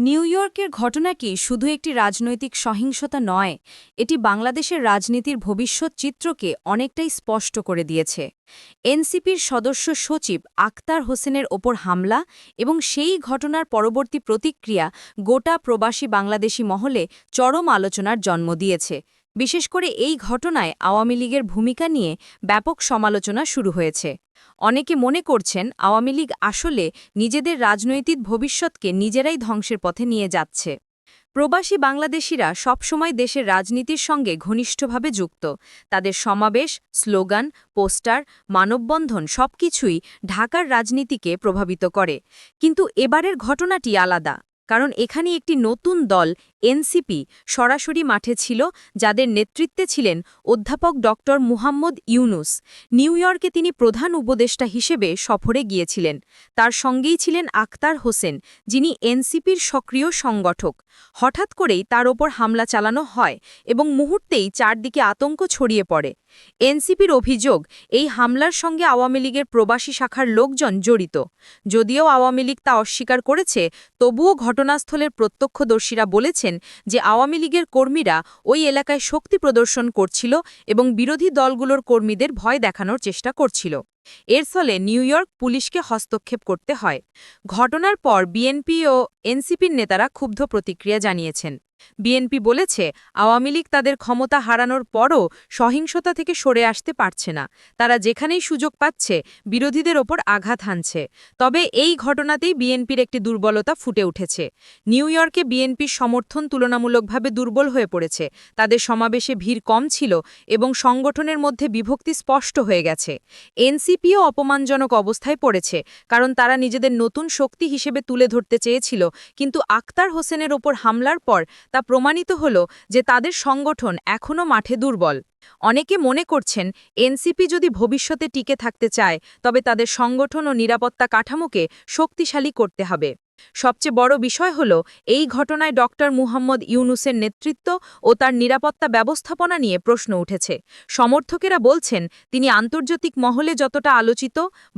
New ইয়র্কের ঘটনা কি শুধু একটি রাজনৈতিক সহিংসতা নয়, এটি বাংলাদেশের রাজনীতির ভবিষ্যৎ চিত্রকে অনেকটাই স্পষ্ট করে দিয়েছে। এনসিপির সদস্য সচিব আক্তার হোসেনের ওপর হামলা এবং সেই ঘটনার পরবর্তী প্রতিক্রিয়া গোটা প্রবাসী বাংলাদেশি মহলে চরম আলোচনার জন্ম দিয়েছে। বিশেষ করে এই ঘটনায় আওয়ামী লীগের ভূমিকা নিয়ে ব্যাপক সমালোচনা শুরু হয়েছে। অনেকে মনে করছেন আওয়ামী লীগ আসলে নিজেদের রাজনৈতিক ভবিষ্যৎকে নিজেরাই ধ্বংসের পথে নিয়ে যাচ্ছে। প্রবাসী বাংলাদেশিরা সবসময় দেশের রাজনীতির সঙ্গে ঘনিষ্ঠভাবে যুক্ত। তাদের সমাবেশ, স্লোগান, পোস্টার, মানববন্ধন সবকিছুই ঢাকার রাজনীতিকে প্রভাবিত করে। কিন্তু এবারের ঘটনাটি আলাদা, কারণ এখানে একটি নতুন দল এনসিপি সরাসরি মাঠে ছিল, যাদের নেতৃত্বে ছিলেন অধ্যাপক ড. মুহাম্মদ ইউনুস। নিউ ইয়র্কে তিনি প্রধান উপদেষ্টা হিসেবে সফরে গিয়েছিলেন। তার সঙ্গেই ছিলেন আক্তার হোসেন, যিনি এনসিপির সক্রিয় সংগঠক। হঠাৎ করেই তার ওপর হামলা চালানো হয় এবং মুহূর্তেই চারদিকে আতঙ্ক ছড়িয়ে পড়ে। এনসিপির অভিযোগ, এই হামলার সঙ্গে আওয়ামী লীগের প্রবাসী শাখার লোকজন জড়িত। যদিও আওয়ামী লীগ তা অস্বীকার করেছে, তবুও ঘটনাস্থলের প্রত্যক্ষদর্শীরা বলেছেন যে আওয়ামী লীগের কর্মীরা ওই এলাকায় শক্তি প্রদর্শন করছিল এবং বিরোধী দলগুলোর কর্মীদের ভয় দেখানোর চেষ্টা করছিল। এর ফলে নিউ ইয়র্ক পুলিশকে হস্তক্ষেপ করতে হয়। ঘটনার পর বিএনপি ও এনসিপির নেতারা ক্ষুব্ধ প্রতিক্রিয়া জানিয়েছেন। বিএনপি বলেছে, আওয়ামী লীগ তাদের ক্ষমতা হারানোর পরও সহিংসতা থেকে সরে আসতে পারছে না। তারা যেখানেই সুযোগ পাচ্ছে বিরোধীদের ওপর আঘাত হানছে। তবে এই ঘটনাতেই বিএনপির একটি দুর্বলতা ফুটে উঠেছে। নিউ ইয়র্কে বিএনপির সমর্থন তুলনামূলকভাবে দুর্বল হয়ে পড়েছে। তাদের সমাবেশে ভিড় কম ছিল এবং সংগঠনের মধ্যে বিভক্তি স্পষ্ট হয়ে গেছে। এনসিপিও অপমানজনক অবস্থায় পড়েছে, কারণ তারা নিজেদের নতুন শক্তি হিসেবে তুলে ধরতে চেয়েছিল, কিন্তু আক্তার হোসেনের ওপর হামলার পর তা প্রমাণিত হল যে তাদের সংগঠন এখনও মাঠে দুর্বল। অনেকে মনে করছেন এনসিপি যদি ভবিষ্যতে টিকে থাকতে চায়, তবে তাদের সংগঠন ও নিরাপত্তা কাঠামোকে শক্তিশালী করতে হবে। সবচেয়ে বড় বিষয় হল, এই ঘটনায় ড. মুহাম্মদ ইউনুসের নেতৃত্ব ও তার নিরাপত্তা ব্যবস্থাপনা নিয়ে প্রশ্ন উঠেছে। সমর্থকেরা বলছেন, তিনি আন্তর্জাতিক মহলে যতটা আলোচিত,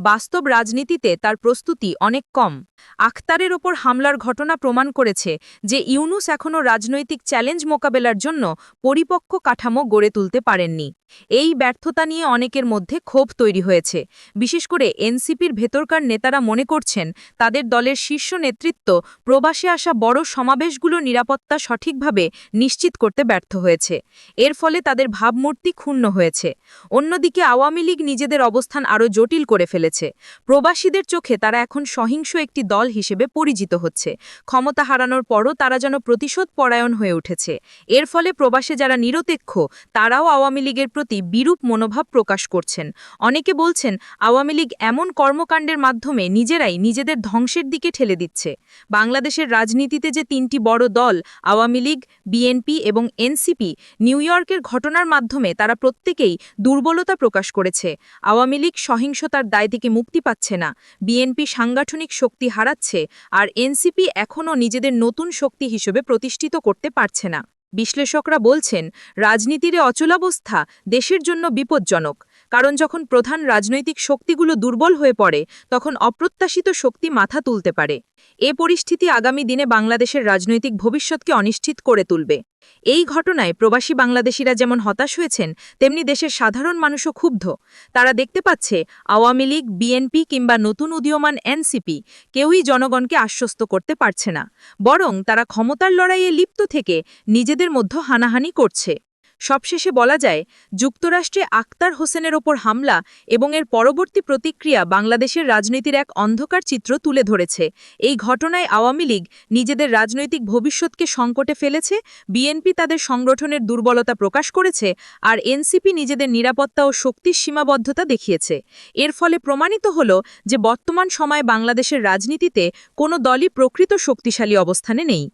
বাস্তব রাজনীতিতে তার প্রস্তুতি অনেক কম। আখতারের ওপর হামলার ঘটনা প্রমাণ করেছে যে ইউনুস এখনও রাজনৈতিক চ্যালেঞ্জ মোকাবেলার জন্য পরিপক্ক কাঠামো গড়ে তুলতে পারেননি। এই ব্যর্থতা নিয়ে অনেকের মধ্যে ক্ষোভ তৈরি হয়েছে। বিশেষ করে এনসিপির ভেতরকার নেতারা মনে করছেন, তাদের দলের শীর্ষ নেতৃত্ব প্রবাসে আসা বড় সমাবেশগুলো নিরাপত্তা সঠিকভাবে নিশ্চিত করতে ব্যর্থ হয়েছে। এর ফলে তাদের ভাবমূর্তি ক্ষুণ্ণ হয়েছে। অন্যদিকে আওয়ামী লীগ নিজেদের অবস্থান আরও জটিল করে ফেলেছে। প্রবাসীদের চোখে তারা এখন সহিংস একটি দল হিসেবে পরিচিত হচ্ছে। ক্ষমতা হারানোর পরও তারা যেন প্রতিশোধ পরায়ণ হয়ে উঠেছে। এর ফলে প্রবাসে যারা নিরপেক্ষ, তারাও আওয়ামী লীগের প্রতি বিরূপ মনোভাব প্রকাশ করছেন। অনেকে বলছেন, আওয়ামী লীগ এমন কর্মকাণ্ডের মাধ্যমে নিজেরাই নিজেদের ধ্বংসের দিকে ঠেলে দিচ্ছে। বাংলাদেশের রাজনীতিতে যে তিনটি বড় দল, আওয়ামী লীগ, বিএনপি এবং এনসিপি, নিউ ইয়র্কের ঘটনার মাধ্যমে তারা প্রত্যেকেই দুর্বলতা প্রকাশ করেছে। আওয়ামী লীগ সহিংসতার দায় থেকে মুক্তি পাচ্ছে না, বিএনপি সাংগঠনিক শক্তি হারাচ্ছে, আর এনসিপি এখনও নিজেদের নতুন শক্তি হিসেবে প্রতিষ্ঠিত করতে পারছে না। বিশ্লেষকরা বলছেন, রাজনীতির অচলাবস্থা দেশের জন্য বিপজ্জনক, কারণ যখন প্রধান রাজনৈতিক শক্তিগুলো দুর্বল হয়ে পড়ে, তখন অপ্রত্যাশিত শক্তি মাথা তুলতে পারে। এ পরিস্থিতি আগামী দিনে বাংলাদেশের রাজনৈতিক ভবিষ্যৎকে অনিশ্চিত করে তুলবে। এই ঘটনায় প্রবাসী বাংলাদেশিরা যেমন হতাশ হয়েছেন, তেমনি দেশের সাধারণ মানুষও ক্ষুব্ধ। তারা দেখতে পাচ্ছে, আওয়ামী লীগ, বিএনপি কিংবা নতুন উদীয়মান এনসিপি কেউই জনগণকে আশ্বস্ত করতে পারছে না, বরং তারা ক্ষমতার লড়াইয়ে লিপ্ত থেকে নিজেদের মধ্যে হানাহানি করছে। সবশেষে বলা যায়, যুক্তরাষ্ট্রে আক্তার হোসেনের ওপর হামলা এবং এর পরবর্তী প্রতিক্রিয়া বাংলাদেশের রাজনীতির এক অন্ধকার চিত্র তুলে ধরেছে। এই ঘটনায় আওয়ামী লীগ নিজেদের রাজনৈতিক ভবিষ্যৎকে সংকটে ফেলেছে, বিএনপি তাদের সংগঠনের দুর্বলতা প্রকাশ করেছে, আর এনসিপি নিজেদের নিরাপত্তা ও শক্তির সীমাবদ্ধতা দেখিয়েছে। এর ফলে প্রমাণিত হল যে বর্তমান সময়ে বাংলাদেশের রাজনীতিতে কোনো দলই প্রকৃত শক্তিশালী অবস্থানে নেই।